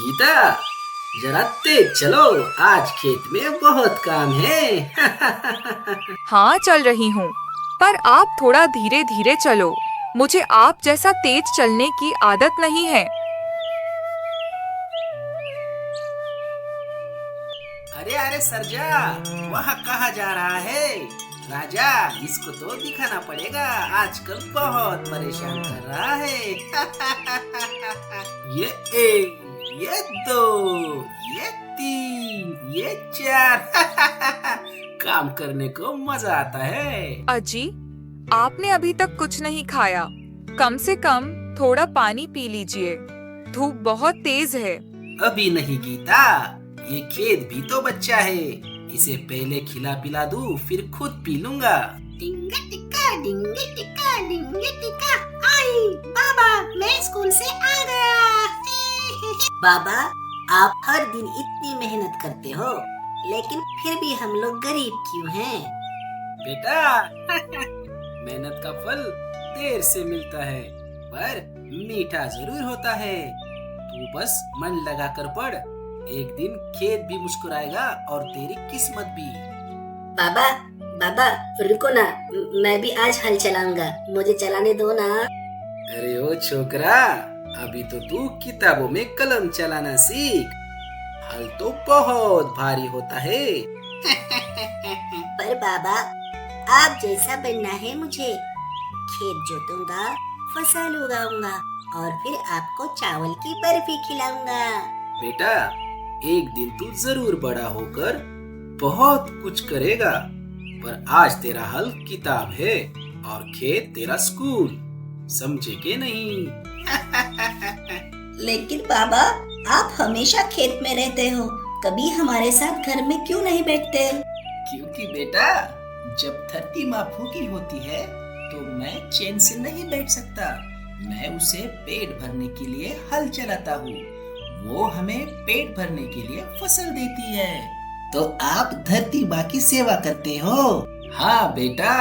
गीता, जरा तेज चलो, आज खेत में बहुत काम है। हाँ चल रही हूँ, पर आप थोड़ा धीरे धीरे चलो। मुझे आप जैसा तेज चलने की आदत नहीं है। अरे अरे सरजा, वहाँ कहाँ जा रहा है? राजा, इसको तो दिखाना पड़ेगा, आजकल बहुत परेशान कर रहा है। ये एक, ये दो, ये तीन, ये चार। काम करने को मजा आता है। अजी, आपने अभी तक कुछ नहीं खाया। कम से कम थोड़ा पानी पी लीजिए। धूप बहुत तेज है। अभी नहीं गीता, ये खेत भी तो बच्चा है। इसे पहले खिला पिला दूं, फिर खुद पी लूंगा। डिंगा टिक्का, डिंगे टिक्का, डिंगे टिक्का। आई बाबा, मैं स्कूल से आ गया। बाबा, आप हर दिन इतनी मेहनत करते हो, लेकिन फिर भी हम लोग गरीब क्यों हैं? बेटा, मेहनत का फल देर से मिलता है, पर मीठा जरूर होता है। तू बस मन लगा कर पढ़, एक दिन खेत भी मुस्कुराएगा और तेरी किस्मत भी। बाबा, बाबा रुको ना, मैं भी आज हल चलाऊंगा, मुझे चलाने दो ना। अरे ओ छोकरा, अभी तो तू किताबों में कलम चलाना सीख। हल तो बहुत भारी होता है। पर बाबा, आप जैसा बनना है मुझे। खेत जोतूंगा, फसल उगाऊंगा और फिर आपको चावल की बर्फी खिलाऊंगा। बेटा, एक दिन तू जरूर बड़ा होकर बहुत कुछ करेगा, पर आज तेरा हल किताब है और खेत तेरा स्कूल, समझे के नहीं? लेकिन बाबा, आप हमेशा खेत में रहते हो, कभी हमारे साथ घर में क्यों नहीं बैठते? क्योंकि बेटा, जब धरती माँ भूखी होती है तो मैं चैन से नहीं बैठ सकता। मैं उसे पेट भरने के लिए हल चलाता हूँ, वो हमें पेट भरने के लिए फसल देती है। तो आप धरती माँ की सेवा करते हो? हाँ बेटा,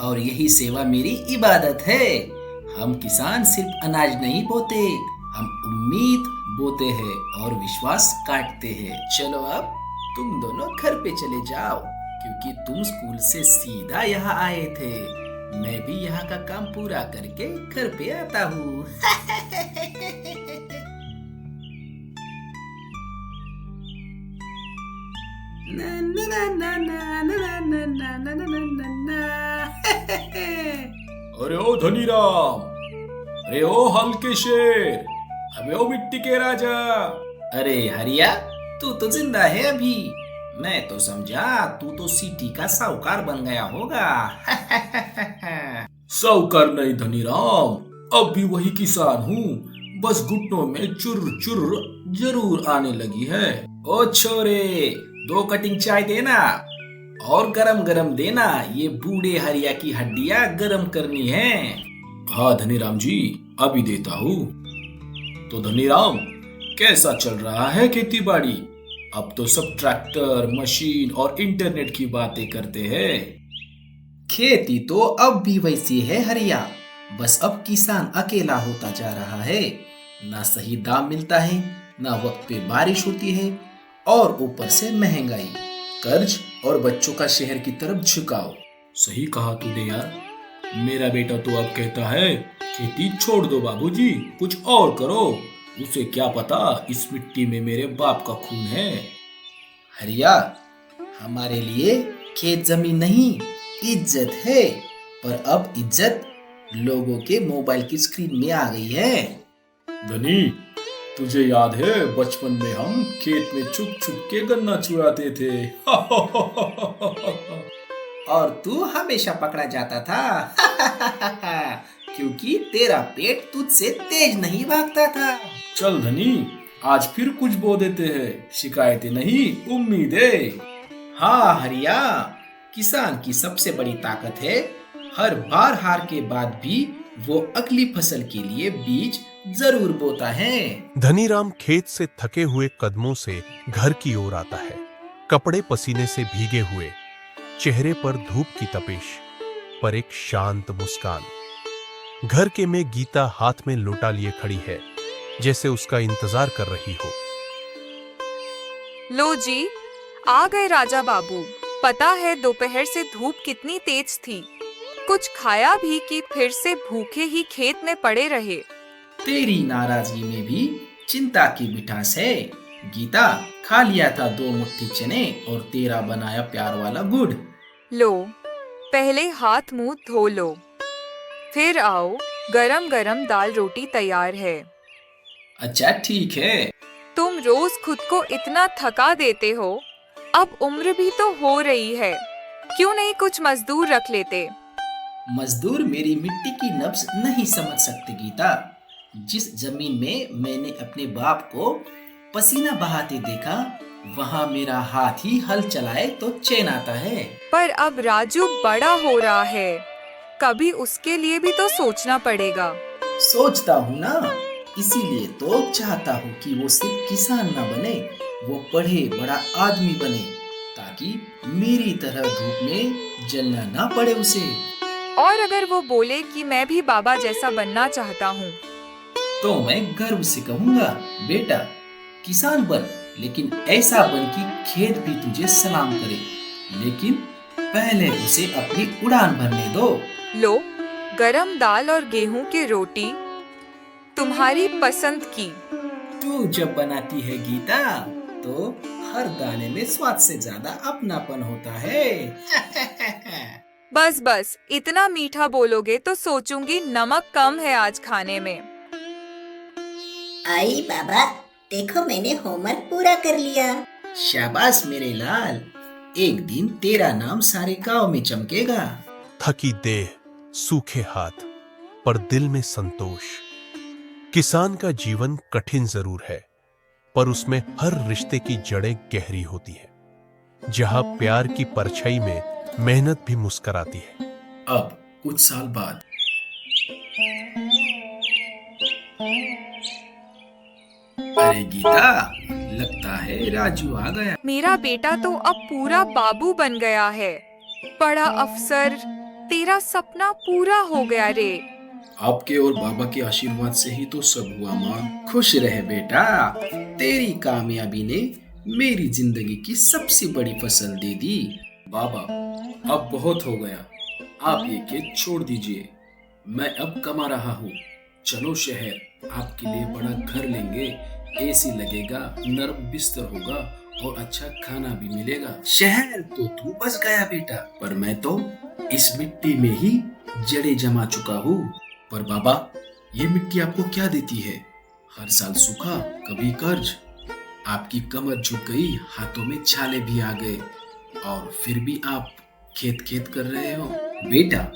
और यही सेवा मेरी इबादत है। हम किसान सिर्फ अनाज नहीं बोते, हम उम्मीद बोते हैं और विश्वास काटते हैं। चलो अब तुम दोनों घर पे चले जाओ, क्योंकि तुम स्कूल से सीधा यहाँ आए थे। मैं भी यहाँ का काम पूरा करके घर पे आता हूँ। अरे ओ धनीराम, अरे ओ हल के शेर, अबे ओ मिट्टी के राजा। अरे हरिया, तू तो जिंदा है अभी। मैं तो समझा तू तो सिटी का साहूकार बन गया होगा। साहूकार नहीं धनीराम, अब भी वही किसान हूँ, बस घुटनों में चुर चुर जरूर आने लगी है। ओ छोरे, 2 कटिंग चाय देना और गरम गरम देना, ये बूढ़े हरिया की हड्डियां गरम करनी है। हाँ धनीराम जी, अभी देता हूँ। तो धनीराम, कैसा चल रहा है खेती बाड़ी? अब तो सब ट्रैक्टर, मशीन और इंटरनेट की बातें करते हैं। खेती तो अब भी वैसी है हरिया, बस अब किसान अकेला होता जा रहा है। ना सही दाम मिलता है, ना वक्त पे बारिश होती है, और ऊपर से महंगाई, कर्ज और बच्चों का शहर की तरफ झुकाव। सही कहा तूने यार। मेरा बेटा तो अब कहता है, खेती छोड़ दो बाबूजी, कुछ और करो। उसे क्या पता इस मिट्टी में मेरे बाप का खून है। हरिया, हमारे लिए खेत जमीन नहीं, इज्जत है। पर अब इज्जत लोगों के मोबाइल की स्क्रीन में आ गई है। धनी, तुझे याद है बचपन में हम खेत में छुप छुप के गन्ना चुराते थे? और तू हमेशा पकड़ा जाता था। क्योंकि तेरा पेट तुझसे तेज नहीं भागता था। चल धनी, आज फिर कुछ बो देते हैं, शिकायतें नहीं, उम्मीदें। हाँ हरिया, किसान की सबसे बड़ी ताकत है, हर बार हार के बाद भी वो अगली फसल के लिए बीज जरूर बोता है। धनीराम खेत से थके हुए कदमों से घर की ओर आता है, कपड़े पसीने से भीगे हुए, चेहरे पर धूप की तपिश, पर एक शांत मुस्कान। घर के में गीता हाथ में लोटा लिए खड़ी है, जैसे उसका इंतजार कर रही हो। लो जी, आ गए राजा बाबू। पता है दोपहर से धूप कितनी तेज थी। कुछ खाया भी कि फिर से भूखे ही खेत में पड़े रहे। तेरी नाराजगी में भी चिंता की मिठास है। गीता, खा लिया था 2 मुट्ठी चने और तेरा बनाया प्यार वाला गुड़। लो, पहले हाथ मुंह धो लो, फिर आओ, गरम गरम दाल रोटी तैयार है। अच्छा ठीक है। तुम रोज खुद को इतना थका देते हो, अब उम्र भी तो हो रही है, क्यों नहीं कुछ मजदूर रख लेते? मजदूर मेरी मिट्टी की नब्ज नहीं समझ सकते गीता। जिस जमीन में मैंने अपने बाप को पसीना बहाते देखा, वहाँ मेरा हाथ ही हल चलाए तो चैन आता है। पर अब राजू बड़ा हो रहा है, कभी उसके लिए भी तो सोचना पड़ेगा। सोचता हूँ ना, इसीलिए तो चाहता हूँ कि वो सिर्फ किसान ना बने, वो पढ़े बड़ा आदमी बने, ताकि मेरी तरह धूप में जलना ना पड़े उसे। और अगर वो बोले कि मैं भी बाबा जैसा बनना चाहता हूँ, तो मैं गर्व से कहूँगा, बेटा किसान बन, लेकिन ऐसा बन कि खेत भी तुझे सलाम करे, लेकिन पहले उसे अपनी उड़ान भरने दो। लो, गरम दाल और गेहूं की रोटी, तुम्हारी पसंद की। तू जब बनाती है गीता, तो हर दाने में स्वाद से ज्यादा अपनापन होता है। बस बस, इतना मीठा बोलोगे तो सोचूंगी नमक कम है आज खाने में। आई बाबा, देखो मैंने होमवर्क पूरा कर लिया। शाबाश मेरे लाल, एक दिन तेरा नाम सारे गांव में चमकेगा। थकी देह, सूखे हाथ, पर दिल में संतोष। किसान का जीवन कठिन जरूर है, पर उसमें हर रिश्ते की जड़ें गहरी होती है। जहां प्यार की परछाई में मेहनत भी मुस्कुराती है। अब कुछ साल बाद अरे गीता, लगता है राजू आ गया। मेरा बेटा तो अब पूरा बाबू बन गया है, बड़ा अफसर। तेरा सपना पूरा हो गया रे। आपके और बाबा के आशीर्वाद से ही तो सब हुआ माँ। खुश रहे बेटा, तेरी कामयाबी ने मेरी जिंदगी की सबसे बड़ी फसल दे दी। बाबा, अब बहुत हो गया, आप ये खेत छोड़ दीजिए। मैं अब कमा रहा हूँ। चलो शहर, आपके लिए बड़ा घर लेंगे, एसी लगेगा, नर्म बिस्तर होगा और अच्छा खाना भी मिलेगा। शहर तो तू बस गया बेटा, पर मैं तो इस मिट्टी में ही जड़ें जमा चुका हूँ। पर बाबा, ये मिट्टी आपको क्या देती है? हर साल सूखा, कभी कर्ज। आपकी कमर झुक गई, हाथों में छाले भी आ गए, और फिर भी आप खेत खेत कर रहे हो। बेटा,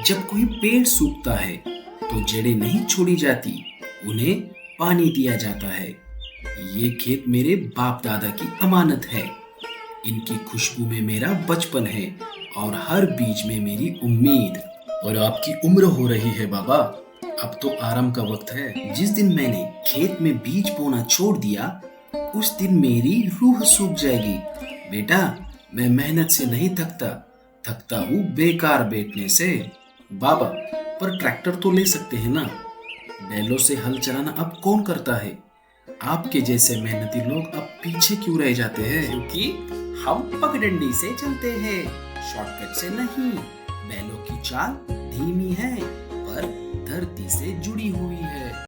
जब कोई पेड़ सूखता है तो जड़ें नहीं छोड़ी जाती, उन्हें पानी दिया जाता है। ये खेत मेरे बाप दादा की अमानत है। इनकी खुशबू में मेरा बचपन है और हर बीज में मेरी उम्मीद। और आपकी उम्र हो रही है बाबा, अब तो आराम का वक्त है। जिस दिन मैंने खेत में बीज बोना छोड़ दिया, उस दिन मेरी रूह सूख जाएगी। बेटा, मैं मेहनत से नहीं थकता हूँ बेकार बैठने से। बाबा, पर ट्रैक्टर तो ले सकते हैं ना? बैलों से हल चलाना अब कौन करता है? आपके जैसे मेहनती लोग अब पीछे क्यों रह जाते हैं? क्योंकि हम पगडंडी से चलते हैं, शॉर्टकट से नहीं। बैलों की चाल धीमी है,